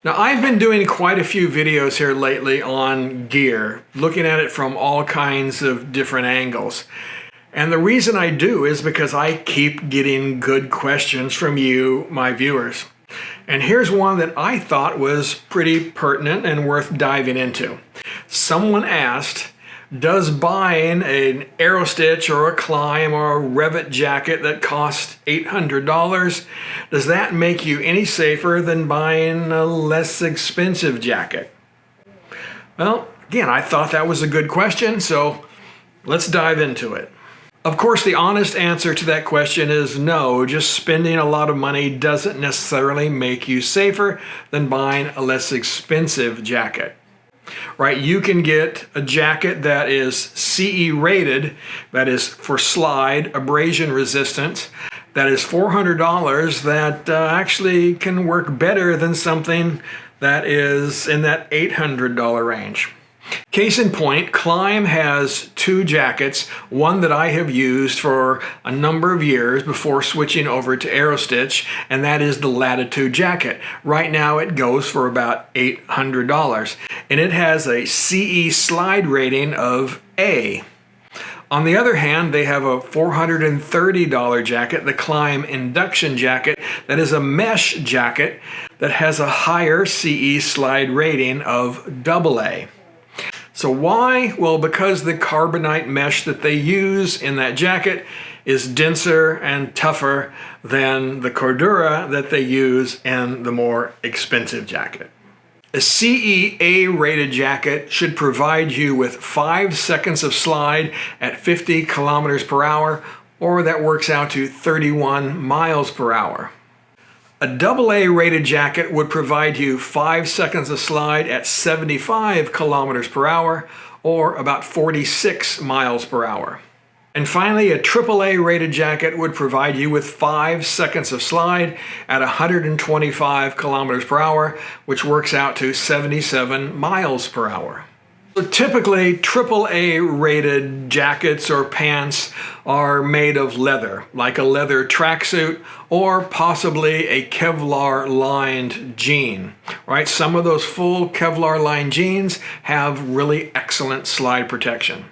Now, I've been doing quite a few videos here lately on gear, looking at it from all kinds of different angles. And the reason I do is because I keep getting good questions from you, my viewers. And here's one that I thought was pretty pertinent and worth diving into. Someone asked, does buying an AEROSTICH or a Climb or a Revit jacket that costs $800, does that make you any safer than buying a less expensive jacket? Well, again, I thought that was a good question, so let's dive into it. Of course, the honest answer to that question is no. Just spending a lot of money doesn't necessarily make you safer than buying a less expensive jacket. Right, you can get a jacket that is CE rated, that is for slide, abrasion resistant, that is $400, that actually can work better than something that is in that $800 range. Case in point, Climb has two jackets, one that I have used for a number of years before switching over to AEROSTICH, and that is the Latitude jacket. Right now it goes for about $800, and it has a CE slide rating of A. On the other hand, they have a $430 jacket, the Climb Induction jacket, that is a mesh jacket that has a higher CE slide rating of AA. So why? Well, because the carbonite mesh that they use in that jacket is denser and tougher than the Cordura that they use in the more expensive jacket. A CE A-rated jacket should provide you with 5 seconds of slide at 50 kilometers per hour, or that works out to 31 miles per hour. A AA rated jacket would provide you 5 seconds of slide at 75 kilometers per hour, or about 46 miles per hour. And finally, a AAA rated jacket would provide you with 5 seconds of slide at 125 kilometers per hour, which works out to 77 miles per hour. So typically, AAA rated jackets or pants are made of leather, like a leather tracksuit or possibly a Kevlar lined jean, right? Some of those full Kevlar lined jeans have really excellent slide protection.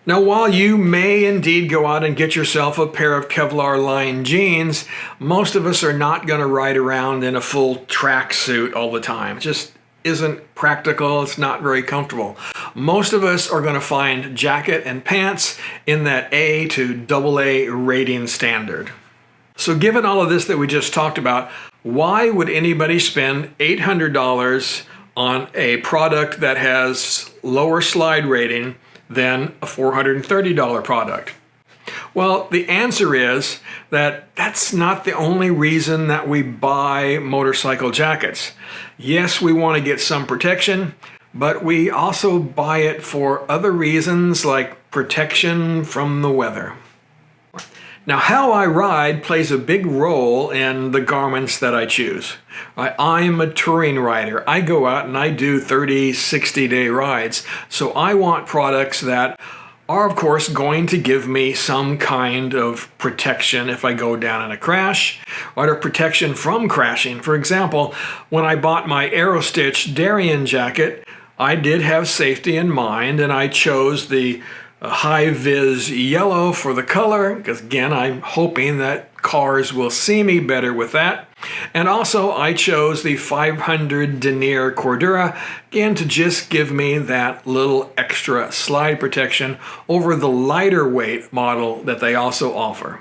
Now, while you may indeed go out and get yourself a pair of Kevlar lined jeans, most of us are not going to ride around in a full tracksuit all the time. It just isn't practical. It's not very comfortable. Most of us are going to find jacket and pants in that A to AA rating standard. So given all of this that we just talked about, why would anybody spend $800 on a product that has lower slide rating than a $430 product? Well, the answer is that that's not the only reason that we buy motorcycle jackets. Yes, we want to get some protection, but we also buy it for other reasons like protection from the weather. Now, how I ride plays a big role in the garments that I choose. I'm a touring rider. I go out and I do 30, 60-day rides, so I want products that are, of course, going to give me some kind of protection if I go down in a crash, or protection from crashing. For example, when I bought my AEROSTICH Darien jacket, I did have safety in mind, and I chose the high-vis yellow for the color, because again, I'm hoping that cars will see me better with that. And also, I chose the 500 denier Cordura, again, to just give me that little extra slide protection over the lighter weight model that they also offer.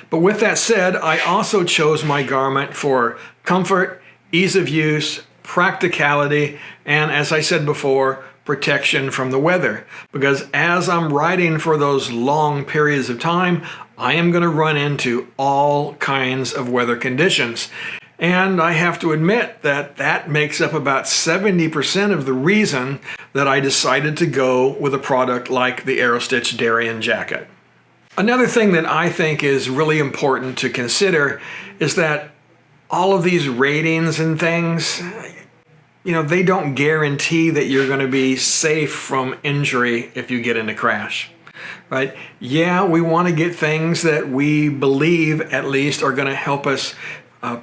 But with that said, I also chose my garment for comfort, ease of use, practicality, and as I said before, protection from the weather. Because as I'm riding for those long periods of time, I am going to run into all kinds of weather conditions. And I have to admit that that makes up about 70% of the reason that I decided to go with a product like the AEROSTICH Darien jacket. Another thing that I think is really important to consider is that all of these ratings and things, they don't guarantee that you're going to be safe from injury if you get in a crash, right? Yeah, we want to get things that we believe at least are going to help us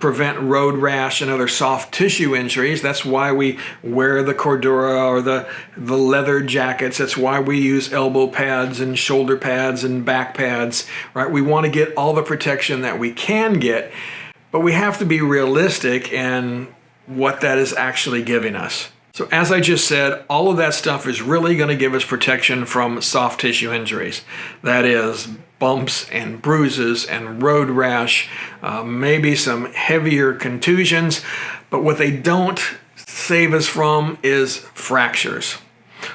prevent road rash and other soft tissue injuries. That's why we wear the Cordura or the leather jackets. That's why we use elbow pads and shoulder pads and back pads, right? We want to get all the protection that we can get, but we have to be realistic in what that is actually giving us. So as I just said, all of that stuff is really going to give us protection from soft tissue injuries. That is bumps and bruises and road rash, maybe some heavier contusions, but what they don't save us from is fractures,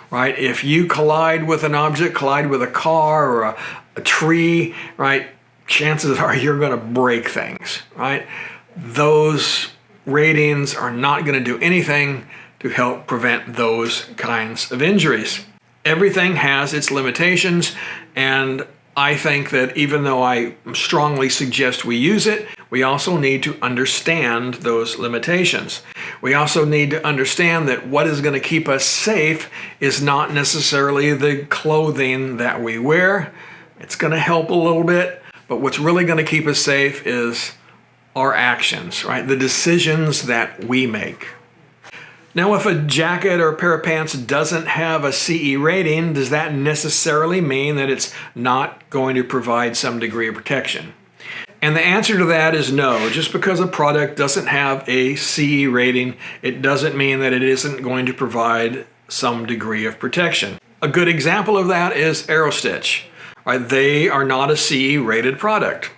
right? If you collide with an object, collide with a car or a tree, right, chances are you're going to break things, right? Those ratings are not going to do anything to help prevent those kinds of injuries. Everything has its limitations, and I think that even though I strongly suggest we use it, we also need to understand those limitations. We also need to understand that what is going to keep us safe is not necessarily the clothing that we wear. It's going to help a little bit, but what's really going to keep us safe is our actions, right? The decisions that we make. Now, if a jacket or a pair of pants doesn't have a CE rating, does that necessarily mean that it's not going to provide some degree of protection? And the answer to that is no. Just because a product doesn't have a CE rating, it doesn't mean that it isn't going to provide some degree of protection. A good example of that is AEROSTICH. Right? They are not a CE rated product.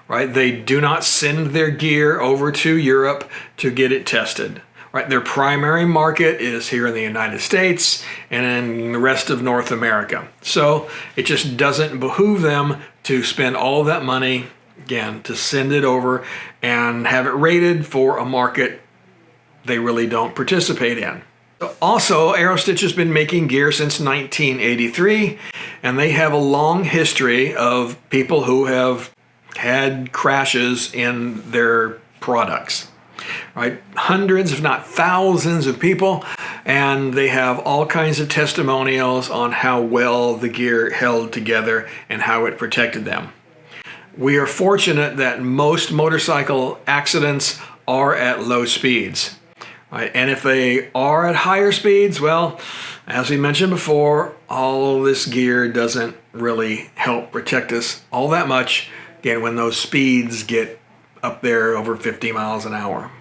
Right? They do not send their gear over to Europe to get it tested. Right, their primary market is here in the United States and in the rest of North America. So it just doesn't behoove them to spend all that money, again, to send it over and have it rated for a market they really don't participate in. Also, AEROSTICH has been making gear since 1983, and they have a long history of people who have had crashes in their products. Right, hundreds, if not thousands of people, and they have all kinds of testimonials on how well the gear held together and how it protected them. We are fortunate that most motorcycle accidents are at low speeds. Right? And if they are at higher speeds, well, as we mentioned before, all this gear doesn't really help protect us all that much, again, when those speeds get up there over 50 miles an hour.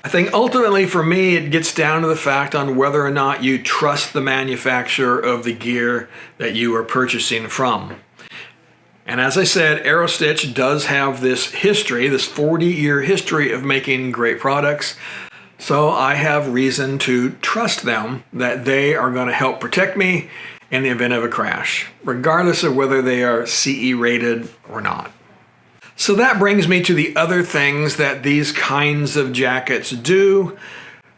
I think ultimately for me, it gets down to the fact on whether or not you trust the manufacturer of the gear that you are purchasing from. And as I said, AEROSTICH does have this history, this 40-year history of making great products. So I have reason to trust them that they are going to help protect me in the event of a crash, regardless of whether they are CE rated or not. So that brings me to the other things that these kinds of jackets do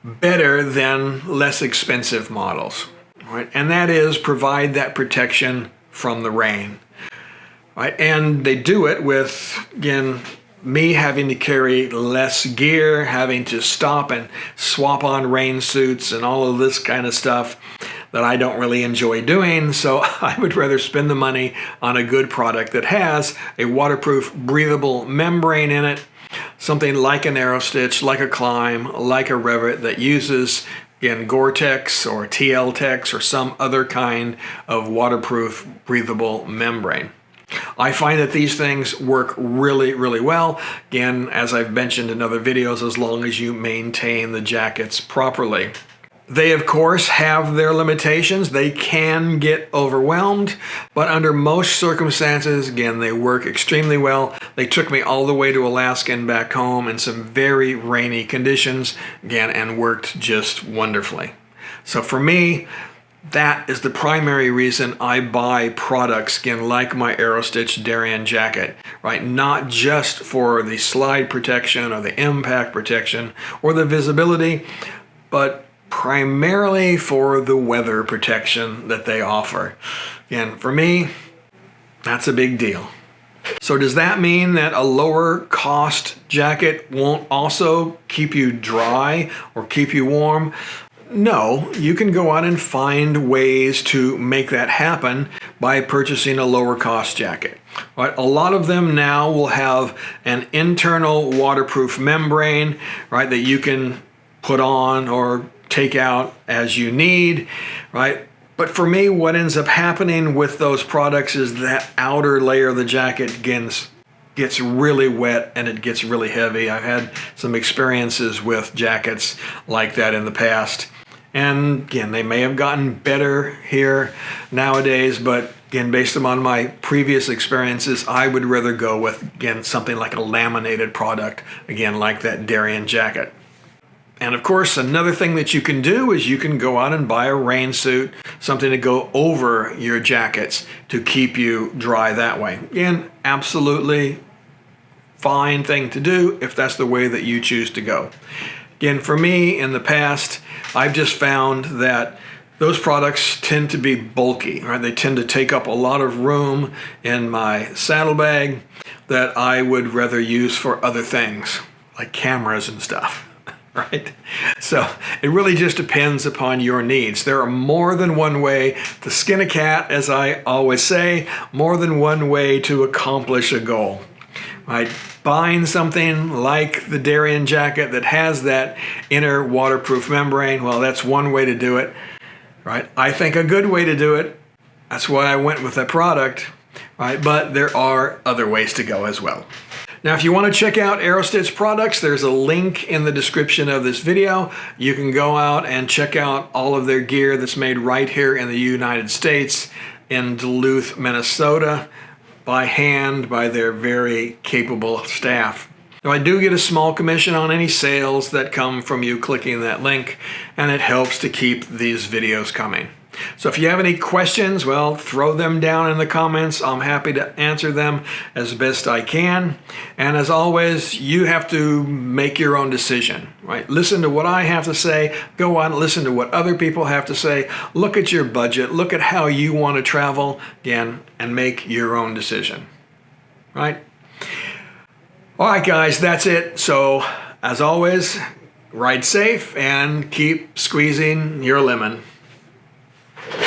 better than less expensive models, right? And that is provide that protection from the rain, right? And they do it with, again, me having to carry less gear, having to stop and swap on rain suits and all of this kind of stuff that I don't really enjoy doing. So I would rather spend the money on a good product that has a waterproof, breathable membrane in it, something like an AEROSTICH, like a Climb, like a Revit that uses, again, Gore-Tex or TL-Tex or some other kind of waterproof, breathable membrane. I find that these things work really, really well. Again, as I've mentioned in other videos, as long as you maintain the jackets properly. They, of course, have their limitations. They can get overwhelmed, but under most circumstances, again, they work extremely well. They took me all the way to Alaska and back home in some very rainy conditions, again, and worked just wonderfully. So for me, that is the primary reason I buy products, again, like my AEROSTICH Darien jacket, right? Not just for the slide protection or the impact protection or the visibility, but primarily for the weather protection that they offer. Again, for me, that's a big deal. So does that mean that a lower cost jacket won't also keep you dry or keep you warm? No, you can go out and find ways to make that happen by purchasing a lower cost jacket. Right, a lot of them now will have an internal waterproof membrane, right, that you can put on or take out as you need, right? But for me, what ends up happening with those products is that outer layer of the jacket gets really wet and it gets really heavy. I've had some experiences with jackets like that in the past. And again, they may have gotten better here nowadays, but again, based on my previous experiences, I would rather go with, again, something like a laminated product, again, like that Darien jacket. And of course, another thing that you can do is you can go out and buy a rain suit, something to go over your jackets to keep you dry that way. Again, absolutely fine thing to do if that's the way that you choose to go. Again, for me in the past, I've just found that those products tend to be bulky, right? They tend to take up a lot of room in my saddlebag that I would rather use for other things, like cameras and stuff. Right? So it really just depends upon your needs. There are more than one way to skin a cat, as I always say, more than one way to accomplish a goal. Right? Buying something like the Darien jacket that has that inner waterproof membrane, well, that's one way to do it. Right? I think a good way to do it. That's why I went with that product. Right? But there are other ways to go as well. Now, if you want to check out AEROSTICH products, there's a link in the description of this video. You can go out and check out all of their gear that's made right here in the United States in Duluth, Minnesota, by hand by their very capable staff. Now, I do get a small commission on any sales that come from you clicking that link, and it helps to keep these videos coming. So if you have any questions, well, throw them down in the comments. I'm happy to answer them as best I can. And as always, you have to make your own decision, right? Listen to what I have to say. Go on, listen to what other people have to say. Look at your budget. Look at how you want to travel, again, and make your own decision, right? All right, guys, that's it. So as always, ride safe and keep squeezing your lemon.